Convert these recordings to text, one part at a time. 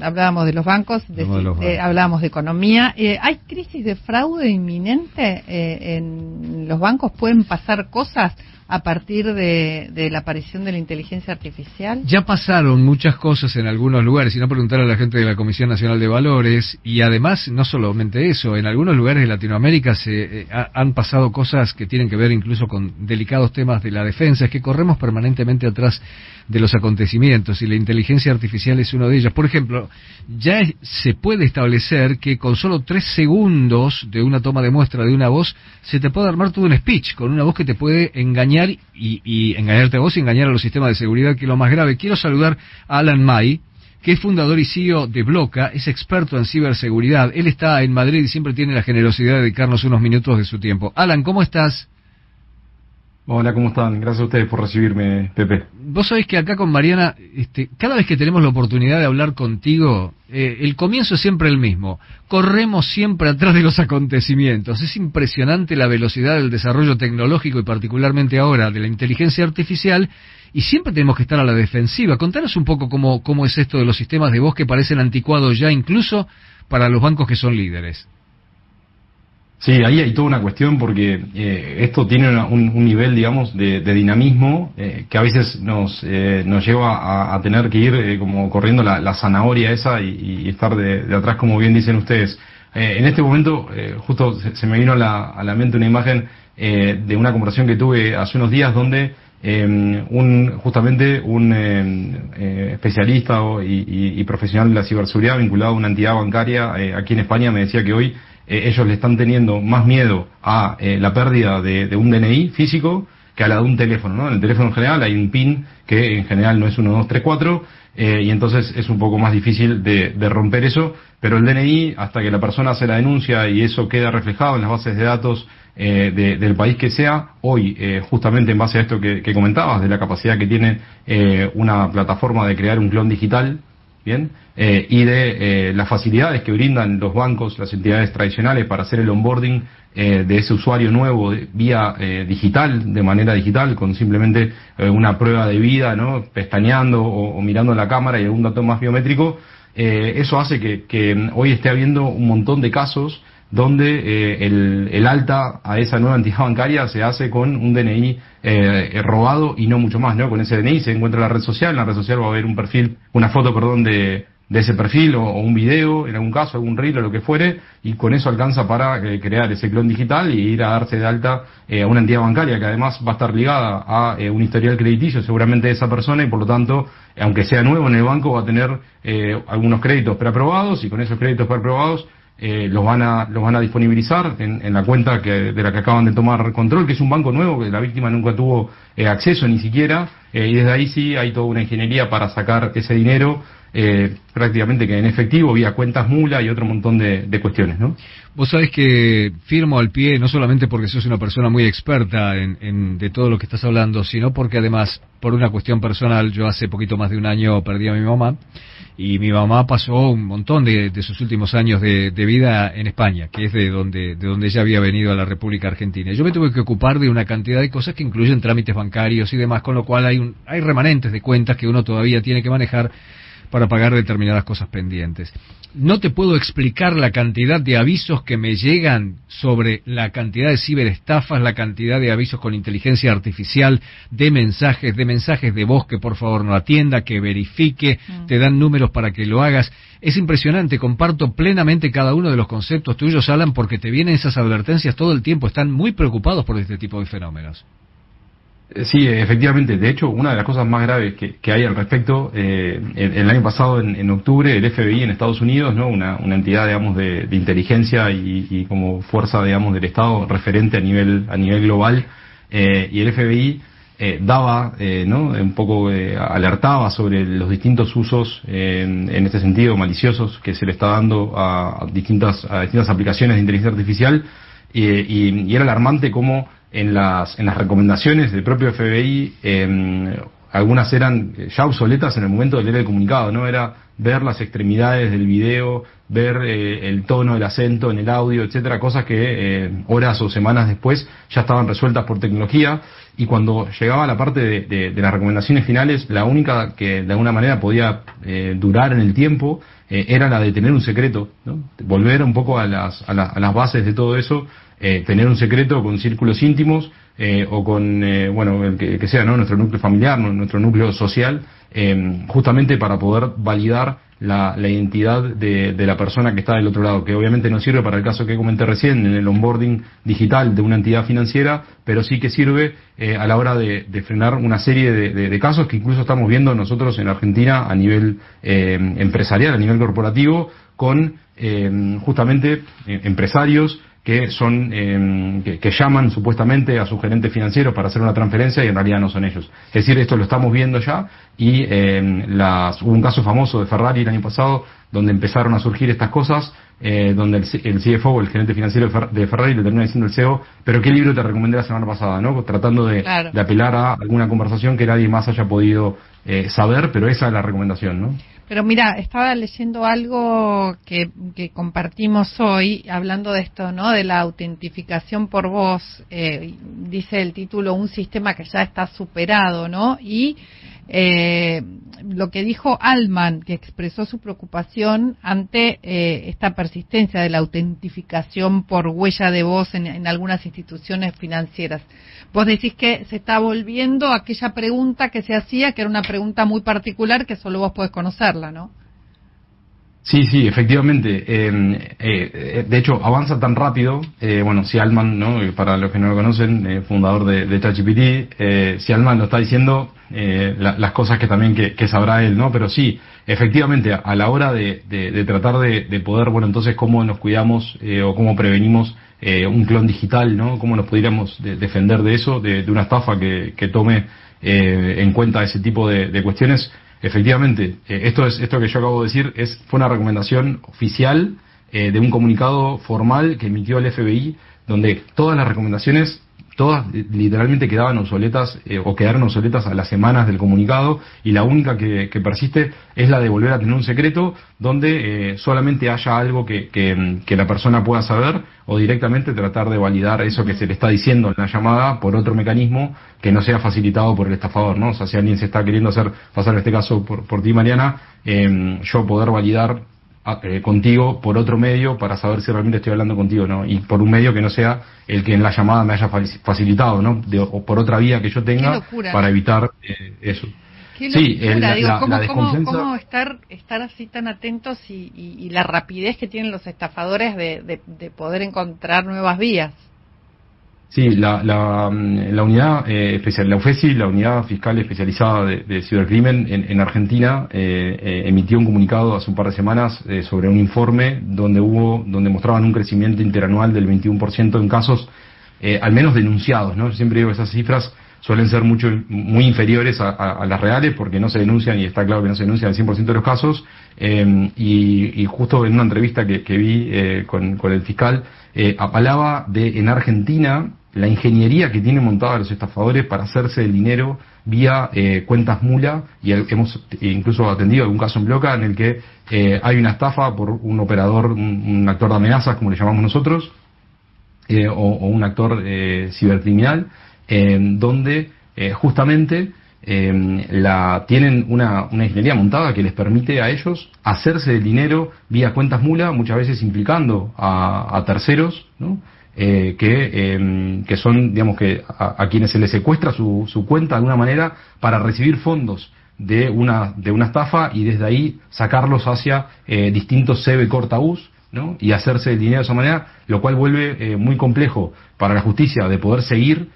hablábamos de los bancos, hablábamos de economía. ¿Hay crisis de fraude inminente en los bancos? ¿Pueden pasar cosas a partir de la aparición de la inteligencia artificial? Ya pasaron muchas cosas en algunos lugares, y no preguntar a la gente de la Comisión Nacional de Valores, y además, no solamente eso, en algunos lugares de Latinoamérica han pasado cosas que tienen que ver incluso con delicados temas de la defensa, es que corremos permanentemente atrás de los acontecimientos, y la inteligencia artificial es uno de ellos. Por ejemplo, ya se puede establecer que con solo 3 segundos de una toma de muestra de una voz, se te puede armar todo un speech, con una voz que te puede engañar y engañarte a vos y engañar a los sistemas de seguridad, que es lo más grave. Quiero saludar a Alan May, que es fundador y CEO de Bloca, es experto en ciberseguridad. Él está en Madrid y siempre tiene la generosidad de dedicarnos unos minutos de su tiempo. Alan, ¿cómo estás? Hola, ¿cómo están? Gracias a ustedes por recibirme, Pepe. Vos sabés que acá con Mariana, cada vez que tenemos la oportunidad de hablar contigo, el comienzo es siempre el mismo. Corremos siempre atrás de los acontecimientos. Es impresionante la velocidad del desarrollo tecnológico y particularmente ahora de la inteligencia artificial, y siempre tenemos que estar a la defensiva. Contanos un poco cómo es esto de los sistemas de voz que parecen anticuados ya incluso para los bancos que son líderes. Sí, ahí hay toda una cuestión porque esto tiene un nivel, digamos, de dinamismo que a veces nos lleva a tener que ir como corriendo la zanahoria esa y estar de atrás, como bien dicen ustedes. En este momento justo se me vino a la mente una imagen de una conversación que tuve hace unos días donde justamente un especialista y profesional de la ciberseguridad vinculado a una entidad bancaria aquí en España me decía que hoy ellos le están teniendo más miedo a la pérdida de un DNI físico que a la de un teléfono, ¿no? En el teléfono en general hay un PIN que en general no es 1, 2, 3, 4, y entonces es un poco más difícil de romper eso, pero el DNI, hasta que la persona hace la denuncia y eso queda reflejado en las bases de datos del país que sea, hoy, justamente en base a esto que comentabas, de la capacidad que tiene una plataforma de crear un clon digital, ¿bien? Y de las facilidades que brindan los bancos, las entidades tradicionales para hacer el onboarding de ese usuario nuevo vía digital, de manera digital, con simplemente una prueba de vida, ¿no? Pestañeando o mirando la cámara y algún dato más biométrico. Eso hace que hoy esté habiendo un montón de casos donde el alta a esa nueva entidad bancaria se hace con un DNI robado y no mucho más, ¿no? Con ese DNI se encuentra en la red social va a haber una foto, de ese perfil o un video, en algún caso, algún reel o lo que fuere, y con eso alcanza para crear ese clon digital y ir a darse de alta a una entidad bancaria que además va a estar ligada a un historial crediticio seguramente de esa persona y por lo tanto, aunque sea nuevo en el banco, va a tener algunos créditos preaprobados y con esos créditos preaprobados los van a disponibilizar en la cuenta de la que acaban de tomar control, que es un banco nuevo que la víctima nunca tuvo acceso ni siquiera, y desde ahí sí hay toda una ingeniería para sacar ese dinero prácticamente que en efectivo, vía cuentas mula y otro montón de cuestiones, ¿no? Vos sabés que firmo al pie, no solamente porque sos una persona muy experta de todo lo que estás hablando, sino porque además, por una cuestión personal, yo hace poquito más de un año perdí a mi mamá, y mi mamá pasó un montón de sus últimos años de vida en España, que es de donde ella había venido a la República Argentina. Yo me tuve que ocupar de una cantidad de cosas que incluyen trámites bancarios y demás, con lo cual hay remanentes de cuentas que uno todavía tiene que manejar para pagar determinadas cosas pendientes. No te puedo explicar la cantidad de avisos que me llegan sobre la cantidad de ciberestafas, la cantidad de avisos con inteligencia artificial, de mensajes de voz que por favor no atienda, que verifique, te dan números para que lo hagas. Es impresionante, comparto plenamente cada uno de los conceptos tuyos, Alan, porque te vienen esas advertencias todo el tiempo, están muy preocupados por este tipo de fenómenos. Sí, efectivamente. De hecho, una de las cosas más graves que hay al respecto, el año pasado, en octubre, el FBI en Estados Unidos, ¿no? Una entidad, digamos, de inteligencia y como fuerza, digamos, del Estado referente a nivel global, y el FBI daba, ¿no? Un poco alertaba sobre los distintos usos, en este sentido, maliciosos que se le está dando a distintas aplicaciones de inteligencia artificial, y era alarmante cómo en las recomendaciones del propio FBI algunas eran ya obsoletas en el momento de leer el comunicado, ¿no? Era ver las extremidades del video, ver el tono, el acento en el audio, etcétera, cosas que horas o semanas después ya estaban resueltas por tecnología, y cuando llegaba la parte de las recomendaciones finales, la única que de alguna manera podía durar en el tiempo era la de tener un secreto, ¿no? Volver un poco a las bases de todo eso, tener un secreto con círculos íntimos, o con, bueno, el que sea, ¿no? Nuestro núcleo familiar, nuestro núcleo social, justamente para poder validar la identidad de la persona que está del otro lado, que obviamente no sirve para el caso que comenté recién, en el onboarding digital de una entidad financiera, pero sí que sirve a la hora de frenar una serie de casos que incluso estamos viendo nosotros en Argentina a nivel empresarial, a nivel corporativo, con justamente empresarios que son que llaman supuestamente a sus gerentes financieros para hacer una transferencia y en realidad no son ellos. Es decir, esto lo estamos viendo ya, y hubo un caso famoso de Ferrari el año pasado donde empezaron a surgir estas cosas, donde el CFO, el gerente financiero de Ferrari, le termina diciendo al CEO, pero ¿qué libro te recomendé la semana pasada? ¿No? Tratando de apelar a alguna conversación que nadie más haya podido saber, pero esa es la recomendación, ¿no? Pero mira, estaba leyendo algo que compartimos hoy, hablando de esto, ¿no? De la autentificación por voz, dice el título, un sistema que ya está superado, ¿no? Y lo que dijo Altman, que expresó su preocupación ante esta persistencia de la autentificación por huella de voz en algunas instituciones financieras. Vos decís que se está volviendo a aquella pregunta que se hacía, que era una pregunta muy particular que solo vos podés conocerla, ¿no? Sí, efectivamente. De hecho, avanza tan rápido. Bueno, si Altman, ¿no? Para los que no lo conocen, fundador de ChatGPT, si Altman lo está diciendo, las cosas que también que sabrá él, ¿no? Pero sí, efectivamente, a la hora de tratar de poder, bueno, entonces cómo nos cuidamos o cómo prevenimos un clon digital, ¿no? Cómo nos podríamos defender de eso, de una estafa que tome en cuenta ese tipo de cuestiones. Efectivamente, esto que yo acabo de decir fue una recomendación oficial de un comunicado formal que emitió el FBI, donde todas las recomendaciones, todas literalmente quedaban obsoletas o quedaron obsoletas a las semanas del comunicado, y la única que persiste es la de volver a tener un secreto donde solamente haya algo que la persona pueda saber, o directamente tratar de validar eso que se le está diciendo en la llamada por otro mecanismo que no sea facilitado por el estafador, ¿no? O sea, si alguien se está queriendo pasar en este caso por ti, Mariana, yo poder validar contigo por otro medio para saber si realmente estoy hablando contigo, ¿no? Y por un medio que no sea el que en la llamada me haya facilitado, ¿no? O por otra vía que yo tenga para evitar eso. Qué locura, ¿cómo estar así tan atentos y la rapidez que tienen los estafadores de poder encontrar nuevas vías? Sí, la unidad especial, la UFESI, la unidad fiscal especializada de cibercrimen en Argentina, emitió un comunicado hace un par de semanas sobre un informe donde mostraban un crecimiento interanual del 21% en casos, al menos denunciados, ¿no? Yo siempre digo que esas cifras suelen ser muy inferiores a las reales, porque no se denuncian, y está claro que no se denuncian el 100% de los casos, y justo en una entrevista que vi con el fiscal, apelaba en Argentina la ingeniería que tienen montada los estafadores para hacerse el dinero vía cuentas mula, y hemos incluso atendido algún caso en Bloca en el que hay una estafa por un operador, un actor de amenazas, como le llamamos nosotros, o un actor cibercriminal, donde justamente tienen una ingeniería montada que les permite a ellos hacerse el dinero vía cuentas mula, muchas veces implicando a terceros, ¿no? Que son, digamos, que a quienes se les secuestra su cuenta de alguna manera para recibir fondos de una estafa, y desde ahí sacarlos hacia distintos CB cortaús, ¿no? Y hacerse el dinero de esa manera, lo cual vuelve muy complejo para la justicia de poder seguir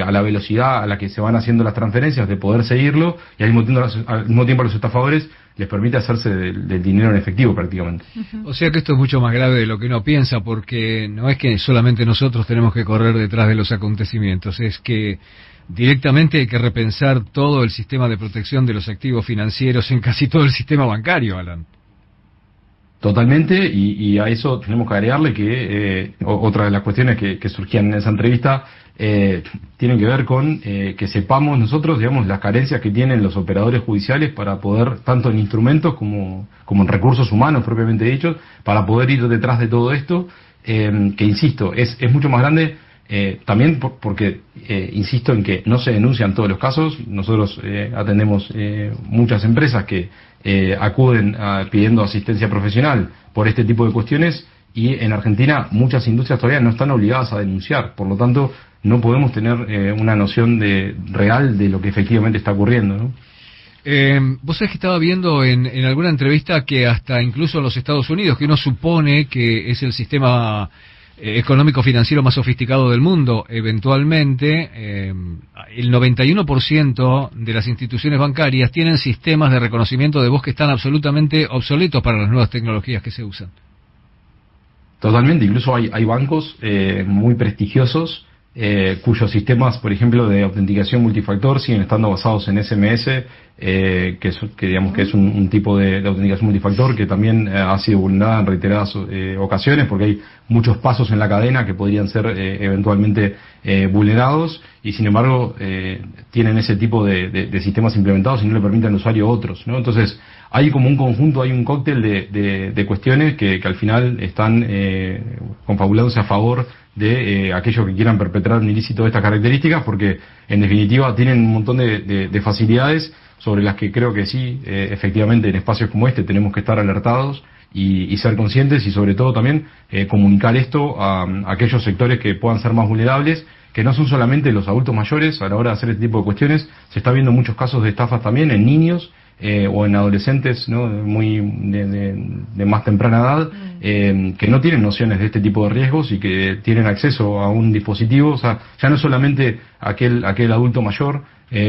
a la velocidad a la que se van haciendo las transferencias, de poder seguirlo, y al mismo tiempo a los estafadores les permite hacerse del dinero en efectivo prácticamente. O sea que esto es mucho más grave de lo que uno piensa, porque no es que solamente nosotros tenemos que correr detrás de los acontecimientos, es que directamente hay que repensar todo el sistema de protección de los activos financieros en casi todo el sistema bancario, Alan. Totalmente, y a eso tenemos que agregarle que otra de las cuestiones que surgían en esa entrevista tienen que ver con que sepamos nosotros, digamos, las carencias que tienen los operadores judiciales para poder, tanto en instrumentos como en recursos humanos propiamente dichos, para poder ir detrás de todo esto, que insisto, es mucho más grande. También porque insisto en que no se denuncian todos los casos. Nosotros atendemos muchas empresas que acuden pidiendo asistencia profesional por este tipo de cuestiones, y en Argentina muchas industrias todavía no están obligadas a denunciar, por lo tanto no podemos tener una noción real de lo que efectivamente está ocurriendo, ¿no? Vos sabés que estaba viendo en alguna entrevista que hasta incluso en los Estados Unidos, que uno supone que es el sistema económico-financiero más sofisticado del mundo, eventualmente el 91% de las instituciones bancarias tienen sistemas de reconocimiento de voz que están absolutamente obsoletos para las nuevas tecnologías que se usan. Totalmente, incluso hay bancos muy prestigiosos cuyos sistemas, por ejemplo, de autenticación multifactor siguen estando basados en SMS, que digamos que es un tipo de autenticación multifactor que también ha sido vulnerada en reiteradas ocasiones, porque hay muchos pasos en la cadena que podrían ser eventualmente vulnerados, y sin embargo tienen ese tipo de sistemas implementados y no le permiten al usuario otros, ¿no? Entonces hay como un conjunto, hay un cóctel de cuestiones que al final están confabulándose a favor de aquellos que quieran perpetrar un ilícito de estas características, porque en definitiva tienen un montón de facilidades sobre las que creo que sí, efectivamente en espacios como este tenemos que estar alertados y ser conscientes, y sobre todo también comunicar esto a aquellos sectores que puedan ser más vulnerables, que no son solamente los adultos mayores. A la hora de hacer este tipo de cuestiones se está viendo muchos casos de estafas también en niños o en adolescentes, ¿no? Muy de más temprana edad, que no tienen nociones de este tipo de riesgos y que tienen acceso a un dispositivo. O sea, ya no solamente aquel adulto mayor,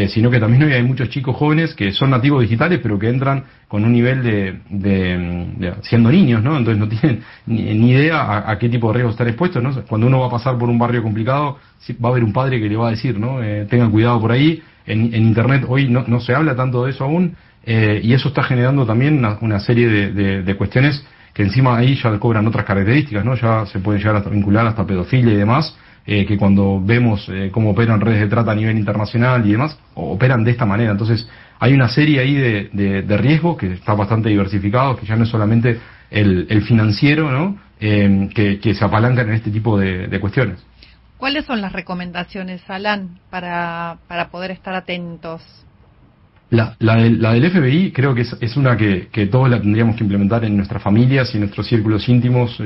sino que también hoy hay muchos chicos jóvenes que son nativos digitales, pero que entran con un nivel de siendo niños, ¿no? Entonces no tienen ni idea a qué tipo de riesgos están expuestos, ¿no? Cuando uno va a pasar por un barrio complicado, va a haber un padre que le va a decir, ¿no? Tengan cuidado por ahí. En Internet hoy no se habla tanto de eso aún, y eso está generando también una serie de cuestiones que encima ahí ya cobran otras características, ¿no? Ya se puede llegar a vincular hasta pedofilia y demás, que cuando vemos cómo operan redes de trata a nivel internacional y demás, operan de esta manera. Entonces hay una serie ahí de riesgos que está bastante diversificado, que ya no es solamente el financiero, ¿no? Que se apalancan en este tipo de cuestiones. ¿Cuáles son las recomendaciones, Alan, para poder estar atentos? La del FBI creo que es una que todos la tendríamos que implementar en nuestras familias y en nuestros círculos íntimos,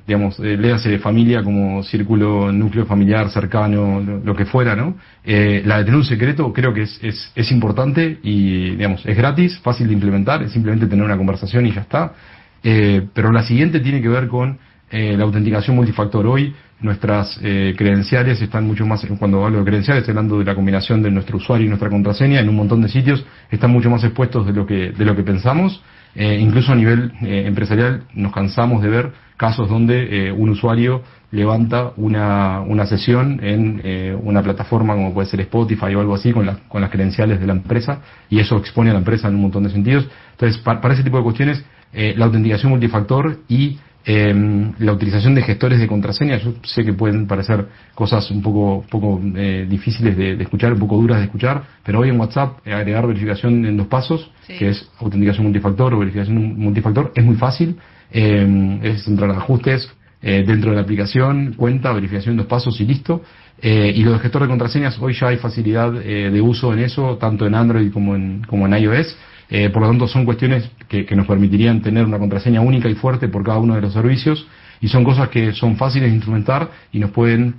digamos, léase familia como círculo, núcleo familiar cercano, lo que fuera, ¿no? La de tener un secreto creo que es importante y, digamos, es gratis, fácil de implementar, es simplemente tener una conversación y ya está. Pero la siguiente tiene que ver con la autenticación multifactor. Hoy nuestras credenciales están mucho más, cuando hablo de credenciales estoy hablando de la combinación de nuestro usuario y nuestra contraseña, en un montón de sitios están mucho más expuestos de lo que pensamos. Incluso a nivel empresarial nos cansamos de ver casos donde un usuario levanta una sesión en una plataforma como puede ser Spotify o algo así con las credenciales de la empresa, y eso expone a la empresa en un montón de sentidos. Entonces, para ese tipo de cuestiones, la autenticación multifactor y la utilización de gestores de contraseña, yo sé que pueden parecer cosas un poco difíciles de escuchar, un poco duras de escuchar, pero hoy en WhatsApp agregar verificación en 2 pasos, sí, que es autenticación multifactor o verificación multifactor, es muy fácil. Es entrar a ajustes dentro de la aplicación, cuenta, verificación en 2 pasos y listo. Y los gestores de contraseñas, hoy ya hay facilidad de uso en eso, tanto en Android como en iOS. Por lo tanto, son cuestiones que nos permitirían tener una contraseña única y fuerte por cada uno de los servicios, y son cosas que son fáciles de instrumentar y nos pueden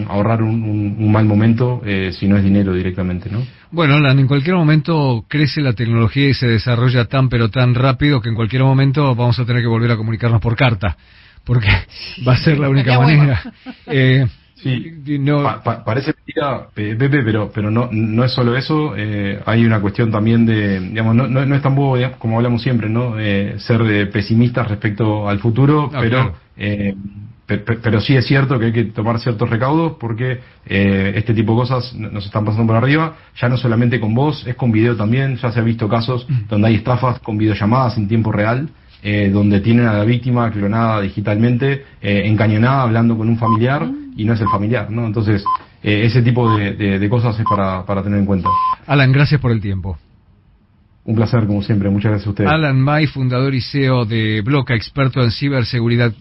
ahorrar un mal momento si no es dinero directamente, ¿no? Bueno, Alan, en cualquier momento crece la tecnología y se desarrolla tan pero tan rápido que en cualquier momento vamos a tener que volver a comunicarnos por carta, porque va a ser la única manera. Sí, no, parece mentira, Pepe, pero no es solo eso. Hay una cuestión también de, digamos, no es tan bobo, digamos, como hablamos siempre, ¿no? Ser pesimistas respecto al futuro, pero claro. Pero sí es cierto que hay que tomar ciertos recaudos, porque este tipo de cosas nos están pasando por arriba, ya no solamente con voz, es con video también. Ya se ha visto casos donde hay estafas con videollamadas en tiempo real, donde tienen a la víctima clonada digitalmente, encañonada, hablando con un familiar, y no es el familiar, ¿no? Entonces, ese tipo de cosas es para tener en cuenta. Alan, gracias por el tiempo. Un placer, como siempre. Muchas gracias a ustedes. Alan May, fundador y CEO de Bloca, experto en ciberseguridad.